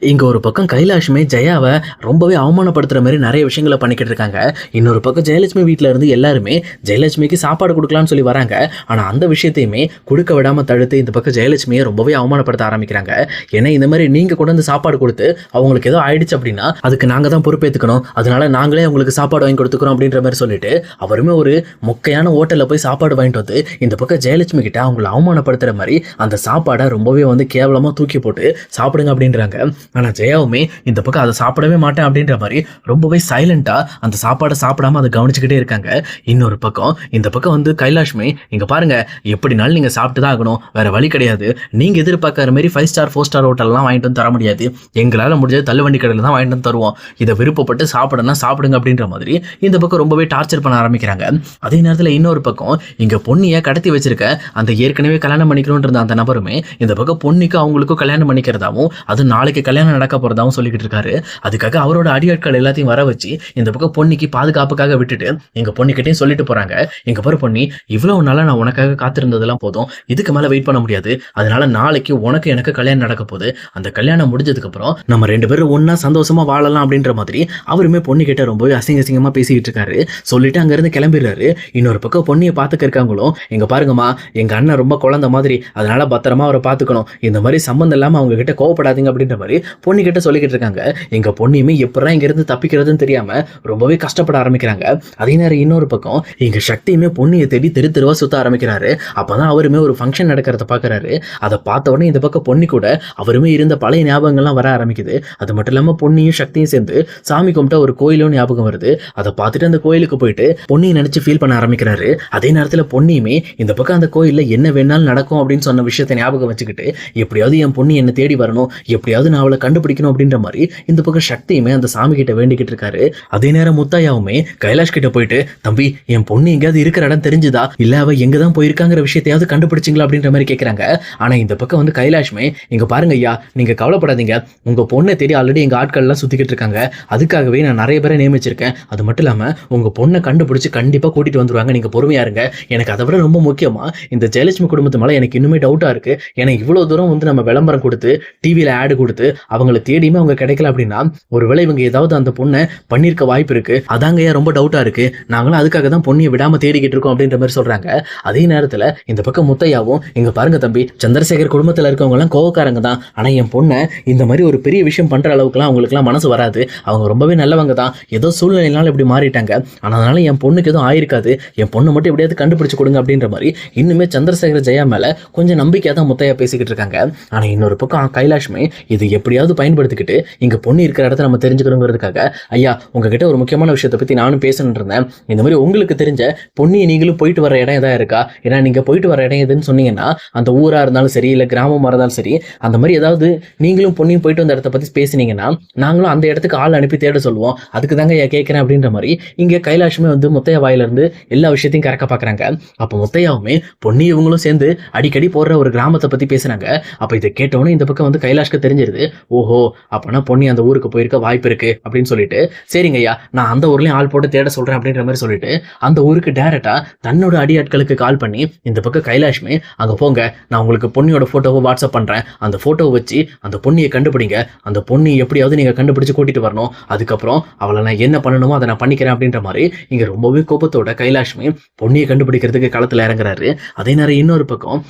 இங்க ஒரு பக்கம் கைலாஷுமே ஜெயாவை ரொம்பவே அவமானப்படுத்துற மாதிரி நிறைய விஷயங்களை பண்ணிக்கிட்டு இருக்காங்க. இன்னொரு பக்கம் ஜெயலட்சுமி வீட்டில இருந்து எல்லாருமே ஜெயலட்சுமிக்கு சாப்பாடு கொடுக்கலாம்னு சொல்லி வராங்க. ஆனா அந்த விஷயத்தையுமே கொடுக்க விடாம தடுத்து இந்த பக்கம் ஜெயலட்சுமியை ரொம்பவே அவமானப்படுத்த ஆரம்பிக்கிறாங்க. ஏன்னா இந்த மாதிரி நீங்க கொண்டு வந்து சாப்பாடு கொடுத்து அவங்களுக்கு ஏதோ ஆயிடுச்சு அப்படின்னா அதுக்கு நாங்க தான் பொறுப்பேற்றுக்கணும், அதனால நாங்களே அவங்களுக்கு சாப்பாடு வாங்கி கொடுத்துக்கிறோம் அப்படின்ற மாதிரி சொல்லிட்டு அவருமே ஒரு மொக்கையான ஹோட்டல்ல போய் சாப்பாடு வாங்கிட்டு வந்து இந்த பக்கம் ஜெயலட்சுமி கிட்ட அவங்களை அவமானப்படுத்துற மாதிரி அந்த சாப்பாடை ரொம்பவே வந்து கேவலமா தூக்கி போட்டு சாப்பிடுங்க அப்படின்றாங்க. ஆனா ஜெயாவுமே இந்த பக்கம் அதை சாப்பிடவே மாட்டேன் அப்படின்ற மாதிரி ரொம்பவே சைலண்டா அந்த சாப்பாடை சாப்பிடாம அதை கவனிச்சுக்கிட்டே இருக்காங்க. இன்னொரு பக்கம் இந்த பக்கம் வந்து கைலாஷ்மே இங்க பாருங்க, எப்படினாலும் நீங்க சாப்பிட்டு தான் ஆகணும், வேற வழி கிடையாது. நீங்க எதிர்பார்க்கற மாதிரி 5 ஸ்டார் 4 ஸ்டார் ஹோட்டல்லாம் வாங்கிட்டு வந்து தர முடியாது, எங்களால முடிஞ்சது தள்ளுவண்டி கடையில் தான் வாங்கிட்டு வந்து தருவோம், இதை விருப்பப்பட்டு சாப்பிடனா சாப்பிடுங்க அப்படின்ற மாதிரி இந்த பக்கம் ரொம்பவே டார்ச்சர் பண்ண ஆரம்பிக்கிறாங்க. அதே நேரத்தில் இன்னொரு பக்கம் இங்க பொண்ணியை கடத்தி வச்சிருக்க அந்த ஏற்கனவே கல்யாணம் பண்ணிக்கணும்ன்ற அந்த நபருமே இந்த பக்கம் பொண்ணுக்கு அவங்களுக்கும் கல்யாணம் பண்ணிக்கிறதாவும் அது நாளைக்கு கல்யாணம் நடக்க போறதாவும் சொல்லிக்கிட்டு இருக்காரு. அதுக்காக அவரோட அடியாட்கள் எல்லாத்தையும் வர வச்சு இந்த பக்கம் பொண்ணுக்கு பாதுகாப்புக்காக விட்டுட்டு எங்க பொண்ணுக்கிட்டையும் சொல்லிட்டு போறாங்க, எங்க பாரு பொண்ணி, இவ்வளவு நாளா நான் உனக்காக காத்திருந்ததெல்லாம் போதும், இதுக்கு மேல வெயிட் பண்ண முடியாது, அதனால நாளைக்கு உனக்கு எனக்கு கல்யாணம் நடக்க போகுது, அந்த கல்யாணம் முடிஞ்சதுக்கு அப்புறம் நம்ம 2 பேரும் ஒன்னா சந்தோஷமா வாழலாம் அப்படின்ற மாதிரி அவருமே பொண்ணுகிட்ட ரொம்பவே அசிங்கமா பேசிக்கிட்டு இருக்காரு. சொல்லிட்டு அங்க இருந்து கிளம்பிடுறாரு. இன்னொரு பக்கம் பொண்ணியை பாத்துக்க இருக்காங்களும், எங்க பாருங்கம்மா, எங்க அண்ணன் ரொம்ப குழந்தை மாதிரி, அதனால பத்திரமா அவரை பாத்துக்கணும், இந்த மாதிரி சம்பந்தம் இல்லாம அவங்க கிட்ட கோவப்படாதீங்க அப்படின்ற மாதிரி பொண்ணு கிட்ட சொல்லிக்கிட்டு இருக்காங்க. எங்க பொண்ணுமே எப்படா இங்க இருந்து தப்பிக்கிறதுன்னு தெரியாம ரொம்பவே கஷ்டப்பட ஆரம்பிக்கிறாங்க. அதே நேரம் இன்னொரு பக்கம் எங்க சக்தியுமே பொண்ணியை தேடி தெரு தெருவா சுத்த ஆரம்பிக்கிறாரு. அப்பதான் அவருமே ஒரு ஃபங்க்ஷன் நடக்கிறத பாக்குறாரு. அதை பார்த்த உடனே இந்த பக்கம் பொண்ணு கூட அவருமே இருந்த பழைய ஞாபகங்கள்லாம் வர ஆரம்பிக்குது. அது மட்டும் இல்லாம பொண்ணியும் சக்தியும் சேர்ந்து சாமி கும்பிட்ட ஒரு கோயிலும் ஞாபகம் வருது. அதை பார்த்துட்டு அந்த கோயிலுக்கு போயிட்டு பொண்ணியை நினைச்சு ஃபீல் பண்ண ஆரம்பிக்கிறாரு. அதே நேரத்துல பொண்ணியுமே இந்த பக்கம் அந்த கோயில்ல என்ன வேணாலும் நடக்கும் அப்படின்னு சொன்ன விஷயத்தை ஞாபகம் வச்சுக்கிட்டு எப்படியாவது என் பொண்ணு என்ன தேடி வரணும், எப்படியாவது நான் அவளை கண்டுபிடிக்கணும் அப்படின்ற மாதிரி இந்த பக்கம் சக்தியுமே அந்த சாமி கிட்ட வேண்டிக்கிட்டு இருக்காரு. அதே நேரம் முத்தையாவுமே கைலாஷ் கிட்ட போயிட்டு, தம்பி, என் பொண்ணு எங்கேயாவது இருக்கிற இடம் தெரிஞ்சுதா, இல்ல அவ எங்கதான் போயிருக்காங்கிற விஷயத்தையாவது கண்டுபிடிச்சிங்களா அப்படின்ற மாதிரி கேட்கறாங்க. ஆனா இந்த பக்கம் வந்து கைலாஷ்மே, இங்க பாருங்க ஐயா, நீங்க கவலைப்படாதீங்க, உங்க பொண்ணை தேடி ஆல்ரெடி எங்க ஆட்கள் எல்லாம் சுத்திக்கிட்டு இருக்காங்க, அதுக்காகவே நான் நிறைய பேரை நியமிச்சிருக்கேன், அது மட்டும் இல்லாம உங்க பொண்ணை கண்டுபிடிச்சு கண்டிப்பா கூட்டிட்டு வந்துருவாங்க, நீங்க பொறுமையா இருங்க. எனக்கு அதை விட ரொம்ப முக்கியமா இந்த ஜெயலட்சுமி குடும்பத்து மேல எனக்கு இன்னுமே டவுட்டா இருக்கு. ஏன்னா இவ்வளவு தூரம் வந்து நம்ம விளம்பரம் கொடுத்து டிவியில ஆடு கொடுத்து அவங்களை தேடியுமே அவங்க கிடைக்கல அப்படின்னா ஒருவேளை இவங்க ஏதாவது அந்த பொண்ணை பண்ணிருக்க வாய்ப்பு இருக்கு, அதாங்க ரொம்ப டவுட்டா இருக்கு, நாங்களும் அதுக்காக தான் பொண்ணியை விடாம தேடிக்கிட்டு இருக்கோம் அப்படின்ற மாதிரி சொல்றாங்க. அதே நேரத்துல இந்த பக்கம் முத்தையாவும், இங்க பாருங்க தம்பி, சந்திரசேகர் குடும்பத்துல இருக்கவங்க எல்லாம் கோவக்காரங்க தான், ஆனா என் பொண்ணை இந்த மாதிரி ஒரு பெரிய விஷயம் பண்ற அளவுக்குலாம் அவங்களுக்கு எல்லாம் மனசு வராது, அவங்க ரொம்பவே நல்லவங்க தான், ஏதோ சூழ்நிலையினால இப்படி மாறிட்டாங்க, ஆனா அதனால என் பொண்ணுக்கு எதுவும் ஆயிருக்காது, என் பொண்ணை மட்டும் எப்படியாவது கண்டுபிடிச்சு கொடுங்க அப்படின்ற மாதிரி இன்னுமே சந்திரசேகர் ஜெயா மேல கொஞ்சம் நம்பிக்கையா தான் முத்தையா பேசிக்கிட்டு இருக்காங்க. ஆனா இன்னொரு பக்கம் கைலாஷ்மே இது எப்படியாவது பயன்படுத்திக்கிட்டு இங்க பொண்ணு இருக்கிற இடத்த நம்ம தெரிஞ்சுக்கணுங்கிறதுக்காக, ஐயா உங்ககிட்ட ஒரு முக்கியமான விஷயத்தை பத்தி நானும் பேசணும்னு இருந்தேன், இந்த மாதிரி உங்களுக்கு தெரிஞ்ச பொண்ணியை நீங்களும் போயிட்டு வர இடம் ஏதாவது இருக்கா, ஏன்னா நீங்க போயிட்டு வர இடம் எதுன்னு சொன்னீங்கன்னா அந்த ஊரா இருந்தாலும் சரி இல்ல கிராமமா இருந்தாலும் சரி, அந்த மாதிரி ஏதாவது நீங்களும் பொண்ணையும் போயிட்டு வந்த இடத்த பத்தி பேசினீங்கன்னா நாங்களும் அந்த இடத்துக்கு ஆள் அனுப்பி தேட சொல்லுவோம், அதுக்கு தாங்க ஐயா கேட்கிறேன் அப்படின்ற மாதிரி இங்க கைலாஷுமே வந்து முத்தையா வாயில இருந்து எல்லா விஷயத்தையும் கறக்க பாக்குறாங்க. அப்ப முத்தையாவுமே பொண்ணி இவங்களும் சேர்ந்து அடிக்கடி போடுற ஒரு கிராமத்தை பத்தி பேசுறாங்க. அப்ப இதை கேட்டவொன்னே இந்த பக்கம் வந்து கைலாஷ்க்கு தெரிஞ்சிருது, ஓஹோ அப்பனா பொண்ணி அந்த ஊருக்கு போயிருக்க வாய்ப்பு இருக்கு அப்படின்னு சொல்லிட்டு, சரிங்க ஐயா நான் அந்த ஊர்லயும் ஆள் போட்டு தேட சொல்றேன் அப்படின்ற மாதிரி சொல்லிட்டு அந்த ஊருக்கு டைரக்டா தன்னோட அடியாட்களுக்கு கால் பண்ணி இந்த பக்கம் கைலாஷ்மே, அங்க போங்க, நான் உங்களுக்கு பொண்ணியோட போட்டோவை வாட்ஸ்அப் பண்றேன், அந்த போட்டோவை வச்சு அந்த பொண்ணியை கண்டுபிடிங்க, அந்த பொண்ணி எப்படியாவது நீங்க கண்டுபிடிச்சு கூட்டிட்டு வரணும், அதுக்கப்புறம் அவளை நான் என்ன பண்ணணுமோ அதை நான் பண்ணிக்கிறேன் அப்படின்ற மாதிரி இங்க ரொம்பவே கோபத்தோட கைலாஷ்மே பொண்ணியை கண்டுபிடிக்கிறதுக்கு களத்துல இறங்குறாரு. அதே நேரம் இன்னொரு பக்கம்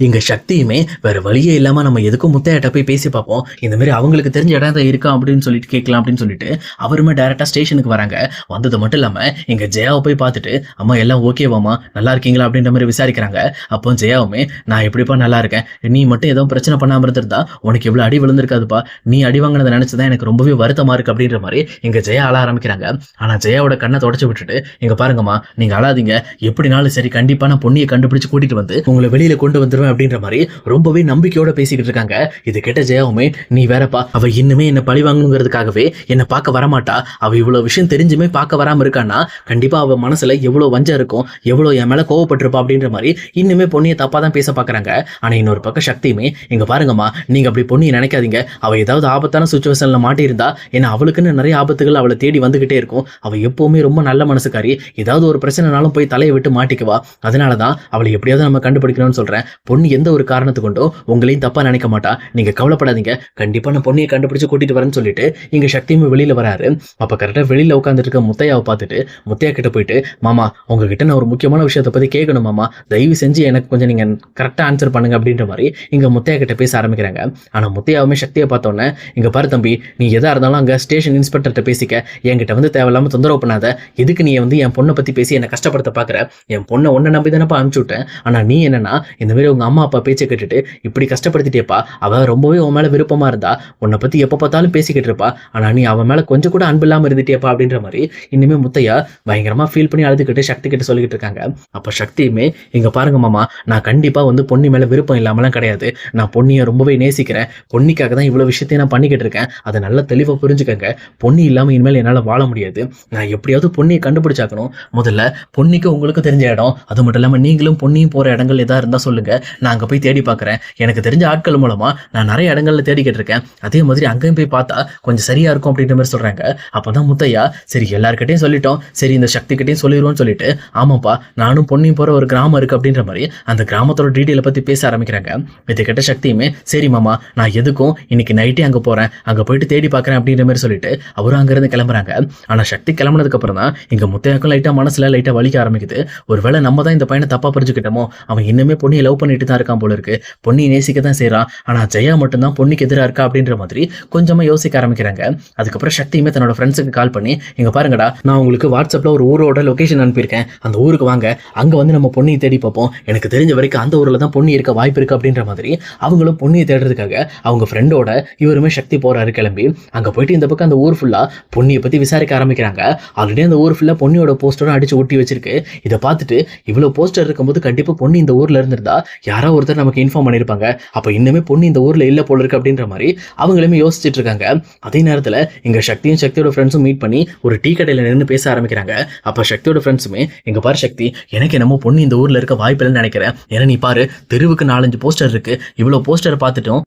இங்க சக்தியுமே வேற வழியே இல்லாம நம்ம எதுக்கும் முத்தையாட்ட போய் பேசி பார்ப்போம், இந்த மாதிரி அவங்களுக்கு தெரிஞ்ச இடம் தான் இருக்கா அப்படின்னு சொல்லிட்டு கேட்கலாம் அப்படின்னு சொல்லிட்டு அவருமே டைரக்டா ஸ்டேஷனுக்கு வராங்க. வந்தது மட்டும் இல்லாம எங்க ஜெயாவை போய் பார்த்துட்டு, அம்மா எல்லாம் ஓகேவாமா, நல்லா இருக்கீங்களா அப்படின்ற மாதிரி விசாரிக்கிறாங்க. அப்போ ஜெயாவுமே, நான் எப்படிப்பா நல்லா இருக்கேன், நீ மட்டும் ஏதோ பிரச்சனை பண்ணாம இருந்திருந்தா உனக்கு எவ்வளவு அடி விழுந்திருக்காதுப்பா, நீ அடி வாங்கினதை நினைச்சுதான் எனக்கு ரொம்பவே வருத்தமா இருக்கு அப்படின்ற மாதிரி எங்க ஜெயா அழ ஆரம்பிக்கிறாங்க. ஆனா ஜெயாவோட கண்ணை தொடச்சு விட்டுட்டு, எங்க பாருங்கம்மா நீங்க அழாதீங்க, எப்படினாலும் சரி கண்டிப்பா நான் பொண்ணியை கண்டுபிடிச்சு கூட்டிட்டு வந்து உங்களை வெளியில கொண்டு வந்துருவேன் அப்படின்ற மாதிரி ரொம்பவே நம்பிக்கையோட பேசிக்கிட்டு இருக்காங்க. இது கேட்ட ஜெயாவுமே, நீ வேறப்பா, அவ இன்னுமே என்ன பழி வாங்கணுங்கிறதுக்காகவே என்ன பார்க்க வரமாட்டா, அவ இவ்வளவு விஷயம் தெரிஞ்சுமே பார்க்க வராம இருக்கான்னா கண்டிப்பா அவ மனசுல எவ்வளவு வஞ்சம் இருக்கும், எவ்வளவு என் மேல கோவப்பட்டிருப்பா அப்படின்ற மாதிரி இன்னுமே பொண்ணியை தப்பா தான் பேச பாக்குறாங்க. ஆனா இன்னொரு பக்கம் சக்தியுமே, எங்க பாருங்கம்மா நீங்க அப்படி பொண்ணியை நினைக்காதீங்க, அவ ஏதாவது ஆபத்தான சுச்சுவேஷன்ல மாட்டியிருந்தா ஏன்னா அவளுக்குன்னு நிறைய ஆபத்துகள் அவளை தேடி வந்துகிட்டே இருக்கும், அவ எப்பவுமே ரொம்ப நல்ல மனசுக்காரி, ஏதாவது ஒரு பிரச்சனைனாலும் போய் தலையை விட்டு மாட்டிக்குவா, அதனாலதான் அவளை எப்படியாவது நம்ம கண்டுபிடிக்கணும்னு சொல்றேன், பொண்ணு எந்த ஒரு காரணத்து கொண்டும் உங்களையும் தப்பா நினைக்க மாட்டா, நீங்க கவலைப்படாதீங்க, கண்டிப்பா நான் பொண்ணையை கண்டுபிடிச்சு கூட்டிட்டு வரேன்னு சொல்லிட்டு இங்க சக்தியும் வெளியில வராரு. அப்ப கரெக்டா வெளியில உட்காந்துட்டு இருக்க முத்தையாவை பார்த்துட்டு முத்தையா கிட்ட போயிட்டு, மாமா உங்ககிட்ட நான் ஒரு முக்கியமான விஷயத்தை பத்தி கேட்கணும் மாமா, தயவு செஞ்சு எனக்கு கொஞ்சம் நீங்க கரெக்டா ஆன்சர் பண்ணுங்க அப்படின்ற மாதிரி இங்க முத்தையா கிட்ட பேச ஆரம்பிக்கிறாங்க. ஆனா முத்தையாவுமே சக்தியை பார்த்தோன்னே, இங்க பாரு தம்பி, நீ எதா இருந்தாலும் அங்க ஸ்டேஷன் இன்ஸ்பெக்டர்கிட்ட பேசிக்க, என்கிட்ட வந்து தேவையில்லாம தொந்தரவு பண்ணாத, எதுக்கு நீ வந்து என் பொண்ணை பத்தி பேசி என்னை கஷ்டப்படுத்த பாக்குற, என் பொண்ணை ஒன்ன நம்பி தானப்பா அனுப்பிச்சு விட்டேன், ஆனா நீ என்னன்னா இந்த மாதிரி உங்க அம்மா அப்பா பேச்சை கேட்டுட்டு இப்படி கஷ்டப்படுத்திட்டேப்பா, அவ ரொம்பவே உன் மேல விருப்பமா இருந்தா, உன்னை பத்தி எப்ப பார்த்தாலும் பேசிக்கிட்டு இருப்பா, ஆனா நீ அவன் மேல கொஞ்சம் கூட அன்பு இல்லாம இருந்துட்டியப்பா அப்படின்ற மாதிரி இனிமே முத்தையா பயங்கரமா ஃபீல் பண்ணி அழுதுகிட்டு சக்தி கிட்ட சொல்லிக்கிட்டு இருக்காங்க. அப்ப சக்தியுமே, இங்க பாருங்க மாமா, நான் கண்டிப்பா வந்து பொன்னி மேல விருப்பம் இல்லாமலாம் கிடையாது, நான் பொன்னியை ரொம்பவே நேசிக்கிறேன், பொன்னிக்காக தான் இவ்வளவு விஷயத்தையும் நான் பண்ணிக்கிட்டு இருக்கேன், அதை நல்லா தெளிவா புரிஞ்சுக்கங்க, பொன்னி இல்லாம இனிமேல் என்னால வாழ முடியாது, நான் எப்படியாவது பொன்னியை கண்டுபிடிச்சாக்கணும், முதல்ல பொன்னிக்கு உங்களுக்கு தெரிஞ்ச இடம், அது மட்டும் இல்லாம நீங்களும் பொன்னியும் போற இடங்கள் எதா இருந்தா சொல்லுங்க, நான் அங்க போய் தேடி பார்க்கறேன், எனக்கு தெரிஞ்ச ஆட்கள் மூலமா நான் நிறைய இடங்கள்ல தேடிக்கிட்டு இருக்கேன், அதே மாதிரி அங்கேயும் போய் பார்த்தா கொஞ்சம் சரியா இருக்கும் அப்படின்ற மாதிரி சொல்றாங்க. அப்பதான் முத்தையா, சரி எல்லார்கிட்டையும் சொல்லிட்டோம், சரி இந்த சக்தி கிட்டையும் சொல்லிடுவோம்னு சொல்லிட்டு, ஆமாப்பா நானும் பொன்னியும் போற ஒரு கிராமம் இருக்கு அப்படின்ற மாதிரி அந்த கிராமத்தோட டீட்டெயிலை பத்தி பேச ஆரம்பிக்கிறாங்க. இதை கேட்ட சக்தியுமே, சரி மாமா நான் எதுக்கும் இன்னைக்கு நைட்டே அங்க போறேன், அங்க போயிட்டு தேடி பார்க்கறேன் அப்படின்ற மாதிரி சொல்லிட்டு அவரும் அங்கிருந்து கிளம்புறாங்க. ஆனா சக்தி கிளம்புனதுக்கு அப்புறம் தான் இங்க முத்தையாக்கும் லைட்டா மனசுல லைட்டா வலிக்க ஆரம்பிக்குது. ஒருவேளை நம்ம தான் இந்த பையனை தப்பா புரிஞ்சுக்கிட்டோமோ, அவன் இன்னுமே பொன்னியை லவ் பண்ணிட்டு தான் இருக்கான் போல இருக்கு, பொன்னியை நேசிக்க தான் செய்யறான், ஆனா ஜெயா மட்டும் தான் பொன்னிக்கு எதிராக இருக்கா அப்படின்ற மாதிரி கொஞ்சமா யோசிக்க ஆரம்பிக்கிறாங்க. அதுக்கப்புறம் சக்தியுமே தன்னோட ஃப்ரெண்ட்ஸுக்கு கால் பண்ணி, இங்க பாருங்கடா, நான் உங்களுக்கு வாட்ஸ்அப்ல ஒரு ஊரோட லொகேஷன் அனுப்பியிருக்கேன், அந்த ஊருக்கு வாங்க, அங்க வந்து நம்ம பொன்னியை தேடி பார்ப்போம், எனக்கு தெரிஞ்ச வரைக்கும் அந்த ஊர்ல தான் பொன்னி இருக்க வாய்ப்பு இருக்கு அப்படின்ற மாதிரி அவங்களும் பொன்னியை தேடுறதுக்காக அவங்க ஃப்ரெண்டோட இவருமே சக்தி போறாரு கிளம்பி. அங்க போயிட்டு இந்த பக்கம் அந்த ஊர் ஃபுல்லா பொன்னியை பத்தி விசாரிக்க ஆரம்பிக்கிறாங்க. ஆல்ரெடி அந்த ஊர் ஃபுல்லா பொன்னியோட போஸ்டரும் அடிச்சு ஒட்டி வச்சிருக்கு. இதை பார்த்துட்டு இவ்வளவு போஸ்டர் இருக்கும்போது கண்டிப்பா பொன்னி இந்த ஊர்ல இருந்திருந்தா யாரோ ஒருத்தர் நமக்கு இன்ஃபார்ம் பண்ணிருப்பாங்க, அப்ப இன்னுமே பொன்னி இந்த ஊர்ல இல்ல போல இருக்கு அப்படின்ற மாதிரி அவங்களுமே யோசிச்சுட்டு இருக்காங்க. அதே நேரத்துல இங்க சக்தியும் சக்தியோட ஃப்ரெண்ட்ஸும் மீட் பண்ணி ஒரு டீ கடையில நின்று பேச ஆரம்பிக்கிறாங்க. அப்ப சக்தியோட ஃப்ரெண்ட்ஸுமே, இங்க பாரு சக்தி, எனக்கு என்னமோ பொன்னி இந்த ஊர்ல இருக்க வாய்ப்பு இல்லைன்னு நினைக்கிறேன், ஏன்னா நீ பாரு தெருவுக்கு 4-5 போஸ்டர் இருக்கு, இவ்வளவு போஸ்டர் பார்த்துட்டோம்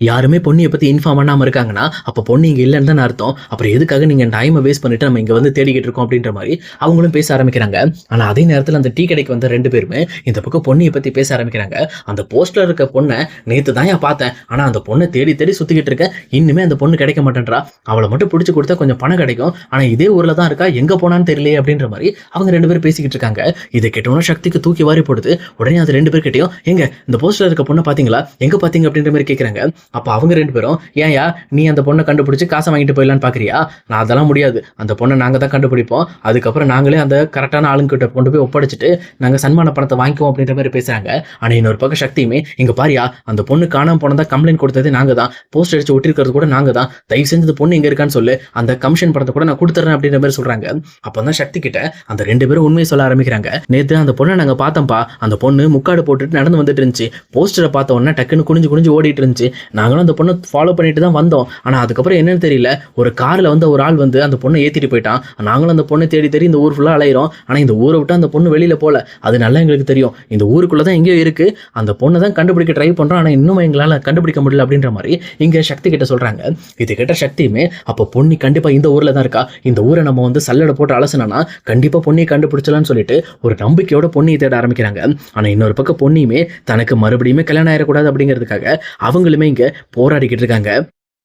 யாருமே பொன்னியை பத்தி இன்ஃபார்ம் பண்ணாம இருக்காங்கன்னா அப்ப பொண்ணு இங்க இல்லைன்னு தான் அர்த்தம், அப்புறம் எதுக்காக நீங்க டைமை வேஸ்ட் பண்ணிட்டு நம்ம இங்க வந்து தேடிக்கிட்டு இருக்கோம் அப்படின்ற மாதிரி அவங்களும் பேச ஆரம்பிக்கிறாங்க. ஆனா அதே நேரத்தில் அந்த டீ கடைக்கு வந்த 2 பேருமே இந்த பக்கம் பொன்னியை பத்தி பேச ஆரம்பிக்கிறாங்க. அந்த போஸ்டர் இருக்க பொண்ணை நேத்து தான் பார்த்தேன், ஆனா அந்த பொண்ணை தேடி தேடி சுத்திக்கிட்டு இருக்க, இன்னுமே அந்த பொண்ணு கிடைக்க மாட்டேன்றா, அவளை மட்டும் பிடிச்சு கொடுத்தா கொஞ்சம் பணம் கிடைக்கும், ஆனா இதே ஊர்ல தான் இருக்கா, எங்க போனான்னு தெரியலையே அப்படின்ற மாதிரி அவங்க 2 பேரும் பேசிக்கிட்டு இருக்காங்க. இதை கேட்டோம்னா சக்திக்கு தூக்கி வாரி போடுது. உடனே அந்த 2 பேர் கிட்டையும், எங்க இந்த போஸ்டர் இருக்க பொண்ணை பாத்தீங்களா, எங்க பாத்தீங்க அப்படின்ற மாதிரி கேட்கறாங்க. அப்ப அவங்க 2 பேரும், ஏன்யா நீ அந்த பொண்ணை கண்டுபிடிச்சு காசை வாங்கிட்டு போயிடலான்னு பாக்குறியா, நான் அதெல்லாம் முடியாது, அந்த பொண்ணை நாங்க தான் கண்டுபிடிப்போம், அதுக்கப்புறம் நாங்களே அந்த கரெக்டான ஆளுங்கிட்ட கொண்டு போய் ஒப்படைச்சிட்டு நாங்க சன்மான பணத்தை வாங்கிக்குவோம் அப்படின்ற மாதிரி பேசுறாங்க. ஆனா இன்னொரு பக்கம் சக்தியுமே, இங்க பாரியா அந்த பொண்ணு காணாம போனதா கம்ப்ளைண்ட் கொடுத்தது நாங்க தான், போஸ்ட் அடிச்சு ஒட்டிருக்கிறது கூட நாங்க தான், தயவு செஞ்சு பொண்ணு இங்க இருக்கான்னு சொல்லு, அந்த கமிஷன் பணத்தை கூட நான் கொடுத்துறேன் அப்படின்ற மாதிரி சொல்றாங்க. அப்பதான் சக்தி கிட்ட அந்த 2 பேரும் உண்மையை சொல்ல ஆரம்பிக்கிறாங்க. நேத்து அந்த பொண்ணை நாங்க பார்த்தோம்ப்பா, அந்த பொண்ணு முக்காடு போட்டுட்டு நடந்து வந்துட்டு இருந்துச்சு, போஸ்டரை பார்த்த உடனே டக்குன்னு குனிஞ்சு குனிஞ்சு ஓடிட்டு இருந்துச்சு, நாங்களும் அந்த பொண்ணை ஃபாலோ பண்ணிட்டு தான் வந்தோம், ஆனா அதுக்கப்புறம் என்னன்னு தெரியல, ஒரு கார்ல வந்து ஒரு ஆள் வந்து அந்த பொண்ணை ஏத்திட்டு போயிட்டான், நாங்களும் அந்த பொண்ணை தேடி தேடி இந்த ஊர் ஃபுல்லா அலையிறோம், ஆனா இந்த ஊரை விட்டு அந்த பொண்ணு வெளியில போல, அது நல்லா எங்களுக்கு தெரியும், இந்த ஊருக்குள்ள தான் எங்கேயோ இருக்கு, அந்த பொண்ணை தான் கண்டுபிடிக்க ட்ரை பண்றோம், ஆனா இன்னும் எங்களால கண்டுபிடிக்க முடியல அப்படின்ற மாதிரி இங்க சக்தி கிட்ட சொல்றாங்க. இது கிட்ட சக்தியுமே, அப்ப பொண்ணு கண்டிப்பா இந்த ஊர்ல தான் இருக்கா, இந்த ஊரை நம்ம வந்து சல்லடை போட்டு அலசனா கண்டிப்பா பொண்ணியை கண்டுபிடிச்சலாம்னு சொல்லிட்டு ஒரு நம்பிக்கையோட பொண்ணியை தேட ஆரம்பிக்கிறாங்க. ஆனா இன்னொரு பக்கம் பொண்ணியுமே தனக்கு மறுபடியுமே கல்யாணம் ஆயிடக்கூடாது அப்படிங்கிறதுக்காக அவங்களுமே இங்க போராடிக்கிட்டு இருக்காங்க.